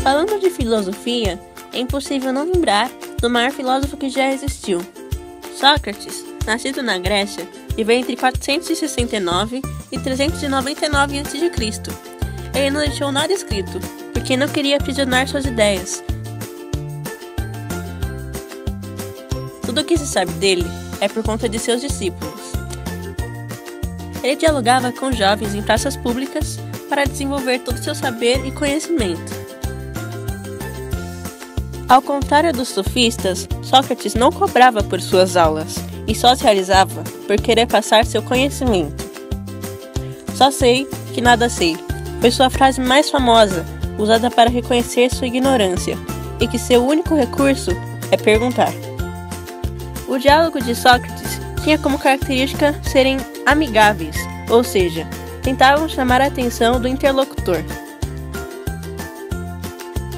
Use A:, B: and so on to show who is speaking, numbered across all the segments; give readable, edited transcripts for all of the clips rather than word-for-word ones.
A: Falando de filosofia, é impossível não lembrar do maior filósofo que já existiu. Sócrates, nascido na Grécia, viveu entre 469 e 399 a.C. Ele não deixou nada escrito, porque não queria aprisionar suas ideias. Tudo o que se sabe dele é por conta de seus discípulos. Ele dialogava com jovens em praças públicas para desenvolver todo o seu saber e conhecimento. Ao contrário dos sofistas, Sócrates não cobrava por suas aulas e só se realizava por querer passar seu conhecimento. Só sei que nada sei, foi sua frase mais famosa, usada para reconhecer sua ignorância, e que seu único recurso é perguntar. O diálogo de Sócrates tinha como característica serem amigáveis, ou seja, tentavam chamar a atenção do interlocutor.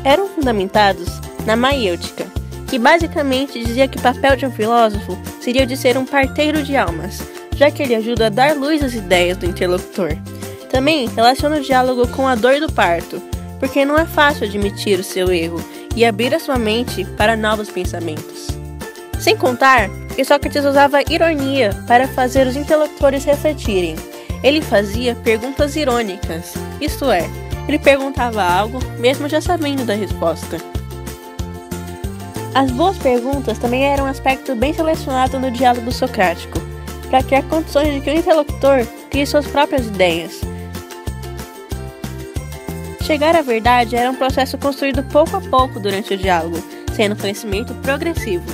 A: Eram fundamentados na maiêutica, que basicamente dizia que o papel de um filósofo seria o de ser um parteiro de almas, já que ele ajuda a dar luz às ideias do interlocutor. Também relaciona o diálogo com a dor do parto, porque não é fácil admitir o seu erro e abrir a sua mente para novos pensamentos. Sem contar que Sócrates usava ironia para fazer os interlocutores refletirem. Ele fazia perguntas irônicas, isto é, ele perguntava algo mesmo já sabendo da resposta. As boas perguntas também eram um aspecto bem selecionado no diálogo socrático, para criar condições de que o interlocutor crie suas próprias ideias. Chegar à verdade era um processo construído pouco a pouco durante o diálogo, sendo conhecimento progressivo.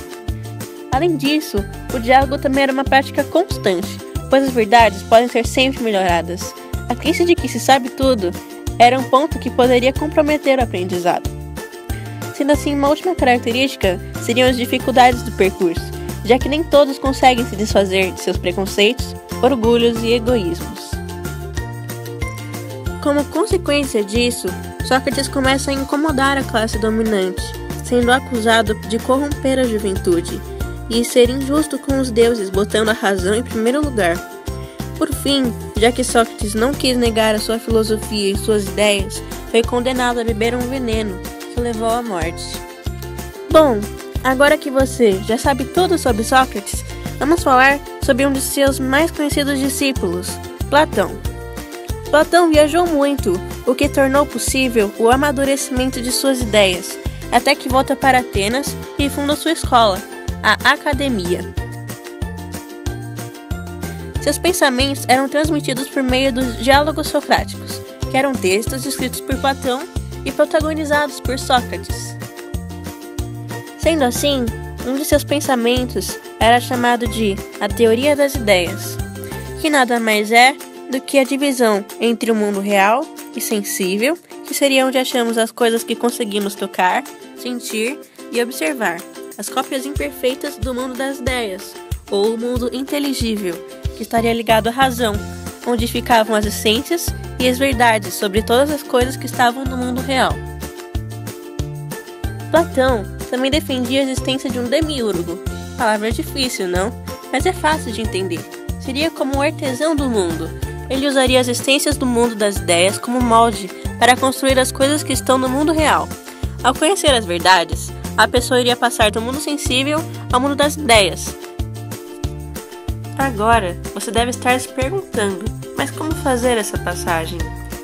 A: Além disso, o diálogo também era uma prática constante, pois as verdades podem ser sempre melhoradas. A crença de que se sabe tudo era um ponto que poderia comprometer o aprendizado. Sendo assim, uma última característica seriam as dificuldades do percurso, já que nem todos conseguem se desfazer de seus preconceitos, orgulhos e egoísmos. Como consequência disso, Sócrates começa a incomodar a classe dominante, sendo acusado de corromper a juventude e ser injusto com os deuses, botando a razão em primeiro lugar. Por fim, já que Sócrates não quis negar a sua filosofia e suas ideias, foi condenado a beber um veneno que o levou à morte. Bom, agora que você já sabe tudo sobre Sócrates, vamos falar sobre um de seus mais conhecidos discípulos, Platão. Platão viajou muito, o que tornou possível o amadurecimento de suas ideias, até que volta para Atenas e funda sua escola, a Academia. Seus pensamentos eram transmitidos por meio dos diálogos socráticos, que eram textos escritos por Platão e protagonizados por Sócrates. Sendo assim, um de seus pensamentos era chamado de a teoria das ideias, que nada mais é do que a divisão entre o mundo real e sensível, que seria onde achamos as coisas que conseguimos tocar, sentir e observar, as cópias imperfeitas do mundo das ideias, ou o mundo inteligível, que estaria ligado à razão, onde ficavam as essências e as verdades sobre todas as coisas que estavam no mundo real. Platão também defendia a existência de um demiurgo. Palavra difícil, não? Mas é fácil de entender. Seria como um artesão do mundo. Ele usaria as essências do mundo das ideias como molde para construir as coisas que estão no mundo real. Ao conhecer as verdades, a pessoa iria passar do mundo sensível ao mundo das ideias. Agora, você deve estar se perguntando, mas como fazer essa passagem?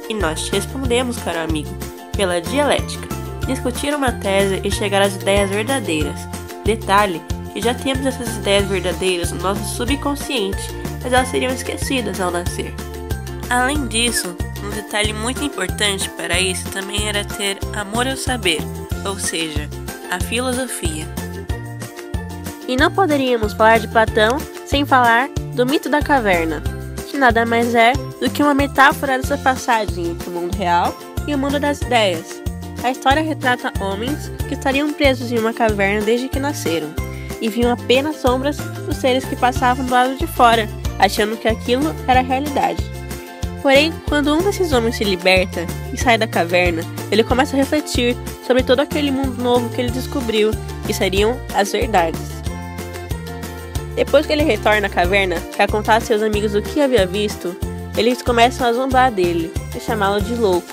A: E nós te respondemos, caro amigo, pela dialética. Discutir uma tese e chegar às ideias verdadeiras. Detalhe que já temos essas ideias verdadeiras no nosso subconsciente, mas elas seriam esquecidas ao nascer. Além disso, um detalhe muito importante para isso também era ter amor ao saber, ou seja, a filosofia. E não poderíamos falar de Platão sem falar do mito da caverna, que nada mais é do que uma metáfora dessa passagem entre o mundo real e o mundo das ideias. A história retrata homens que estariam presos em uma caverna desde que nasceram, e viam apenas sombras dos seres que passavam do lado de fora, achando que aquilo era a realidade. Porém, quando um desses homens se liberta e sai da caverna, ele começa a refletir sobre todo aquele mundo novo que ele descobriu, que seriam as verdades. Depois que ele retorna à caverna para contar a seus amigos o que havia visto, eles começam a zombar dele e chamá-lo de louco.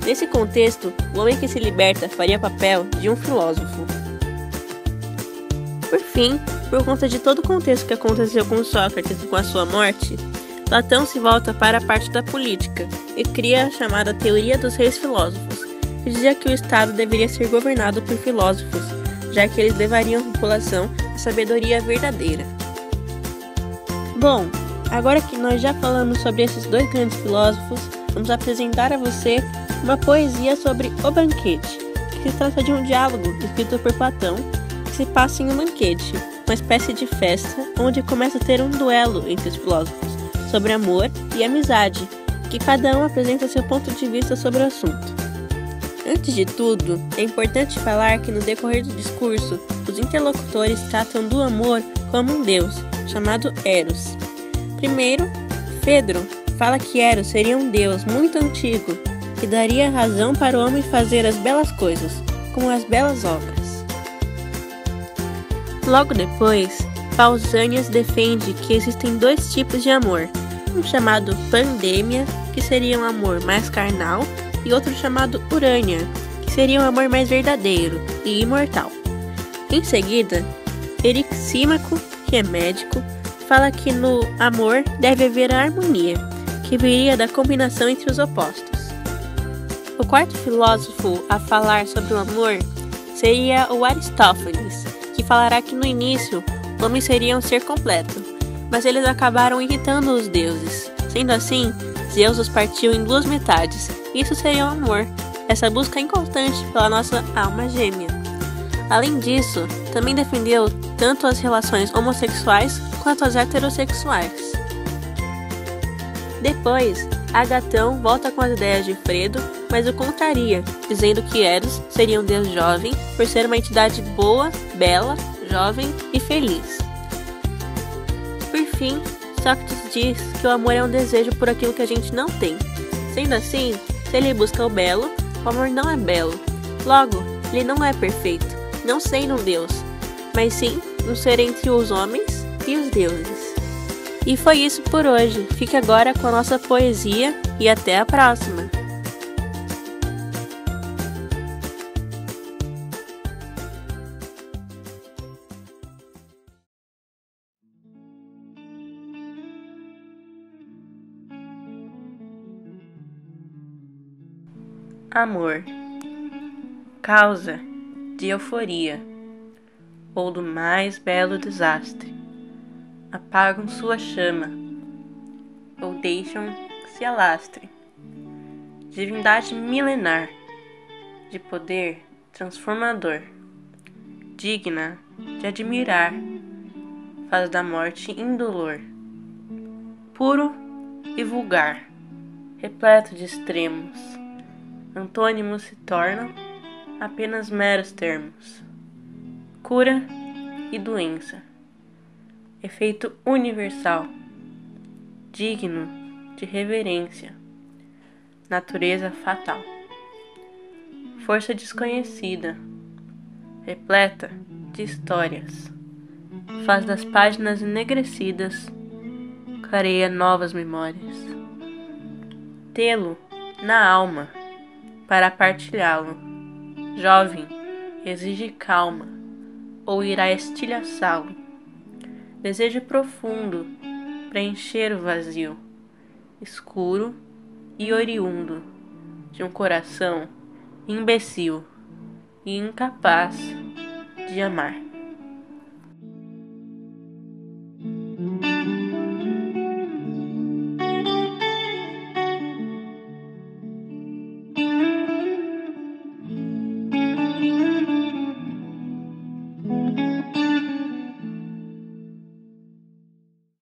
A: Nesse contexto, o homem que se liberta faria papel de um filósofo. Por fim, por conta de todo o contexto que aconteceu com Sócrates e com a sua morte, Platão se volta para a parte da política e cria a chamada Teoria dos Reis Filósofos, que dizia que o Estado deveria ser governado por filósofos, já que eles levariam à população a sabedoria verdadeira. Bom, agora que nós já falamos sobre esses dois grandes filósofos, vamos apresentar a você uma poesia sobre O Banquete, que se trata de um diálogo escrito por Platão, que se passa em um banquete, uma espécie de festa onde começa a ter um duelo entre os filósofos sobre amor e amizade, que cada um apresenta seu ponto de vista sobre o assunto. Antes de tudo, é importante falar que no decorrer do discurso, os interlocutores tratam do amor como um deus, chamado Eros. Primeiro, Fedro fala que Eros seria um deus muito antigo, que daria razão para o homem fazer as belas coisas, como as belas obras. Logo depois, Pausanias defende que existem dois tipos de amor, um chamado Pandemia, que seria um amor mais carnal, e outro chamado Urânia, que seria um amor mais verdadeiro e imortal. Em seguida, Erixímaco, que é médico, fala que no amor deve haver a harmonia, que viria da combinação entre os opostos. O quarto filósofo a falar sobre o amor seria o Aristófanes, que falará que no início o homem seria um ser completo, mas eles acabaram irritando os deuses. Sendo assim, Zeus os partiu em duas metades. Isso seria o amor, essa busca inconstante pela nossa alma gêmea. Além disso, também defendeu tanto as relações homossexuais quanto as heterossexuais. Depois, Agatão volta com as ideias de Fredo, mas o contraria, dizendo que Eros seria um deus jovem por ser uma entidade boa, bela, jovem e feliz. Por fim, Sócrates diz que o amor é um desejo por aquilo que a gente não tem. Sendo assim, se ele busca o belo, o amor não é belo. Logo, ele não é perfeito, não sendo um deus, mas sim um ser entre os homens e os deuses. E foi isso por hoje. Fique agora com a nossa poesia e até a próxima! Amor, causa de euforia ou do mais belo desastre, apagam sua chama ou deixam que se alastre. Divindade milenar, de poder transformador, digna de admirar, faz da morte indolor, puro e vulgar, repleto de extremos. Antônimos se tornam apenas meros termos. Cura e doença. Efeito universal. Digno de reverência. Natureza fatal. Força desconhecida. Repleta de histórias. Faz das páginas enegrecidas. Clareia novas memórias. Tê-lo na alma. Para partilhá-lo, jovem, exige calma, ou irá estilhaçá-lo. Desejo profundo, preencher o vazio, escuro e oriundo, de um coração imbecil e incapaz de amar.